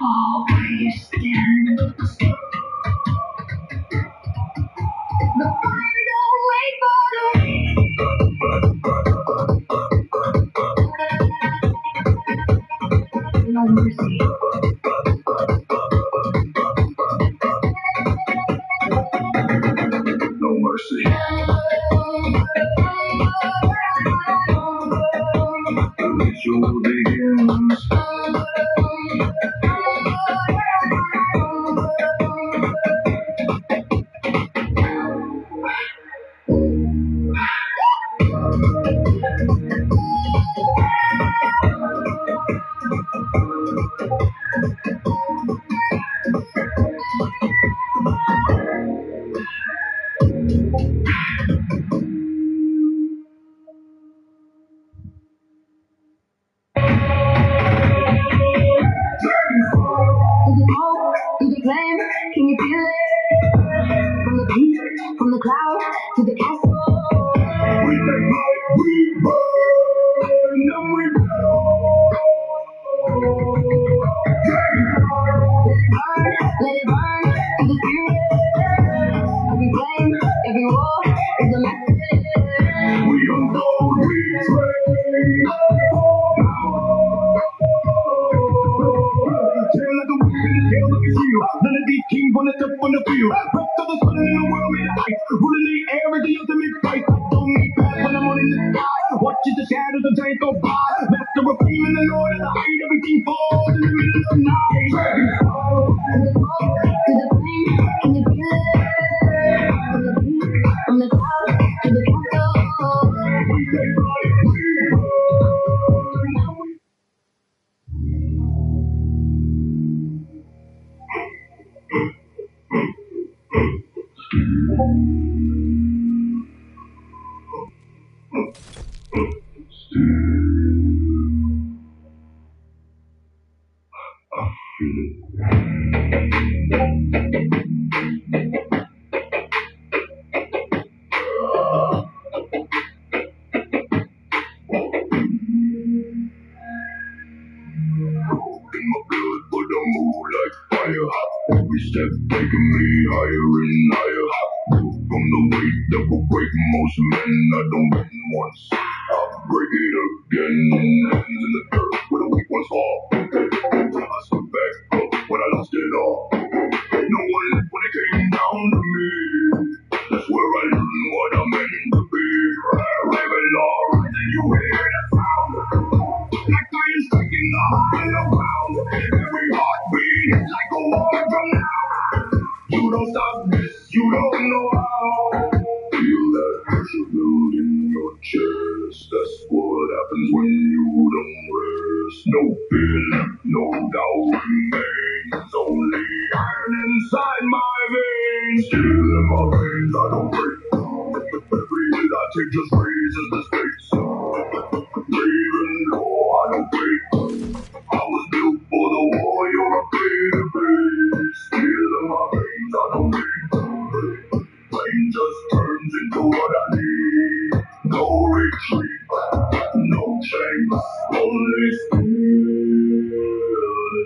Oh, where you stand. The fire don't wait for the no mercy. No mercy. The ritual begins. To the flame, can you feel it? From the peak, from the cloud to the castle. We ignite, we burn, and we let it burn to the spirit. Every flame, every war is a message. We don't know, we Tail like a wind, tail like a shield. None of these kings wanna step on the field. Rest of the sun in the world made of ice. Ruling the air is the ultimate fight. Don't need path when I'm on in the sky. Watches the shadows of giants go by. Master of fame and the Lord of the height. Everything falls in the middle of the night. To the flame, can you feel it? From the peak, from the cloud to the castle. We take flight, we burn. Every step taking me higher and higher. From the weight that will break most men, I don't win once, I'll break it again. Hands in the dirt where the weak ones fall. I stood back up when I lost it all. No one left when it came down to me. That's where I learned what I meant to be. Living law, rising, you hear that sound. Like fire striking the hollow ground. Every heartbeat is like a war drum now. You don't stop this, you don't know how. Feel that pressure build in your chest. That's what happens when you don't rest. No fear, no doubt remains. Only iron inside my veins. Steel in my veins, I don't break. Every hit I take just raises the stakes. Even though I don't break. I was built for the war, you're afraid to face. Steel in my veins, I don't break. Pain just turns into what I need. No retreat, no change, only steel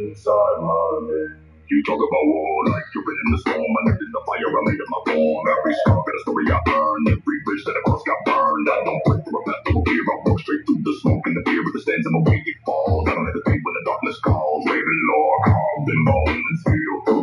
inside my veins. You talk about war like you've been in the storm. I lived in the fire, I made it my form. Every scar got a story I earned. Every bridge that I crossed got burned. I don't break through a path of fear. I walk straight through the smoke and the fear of the stands in my way it falls. I don't hesitate when the darkness calls. Raven lore, carved in bone and steel.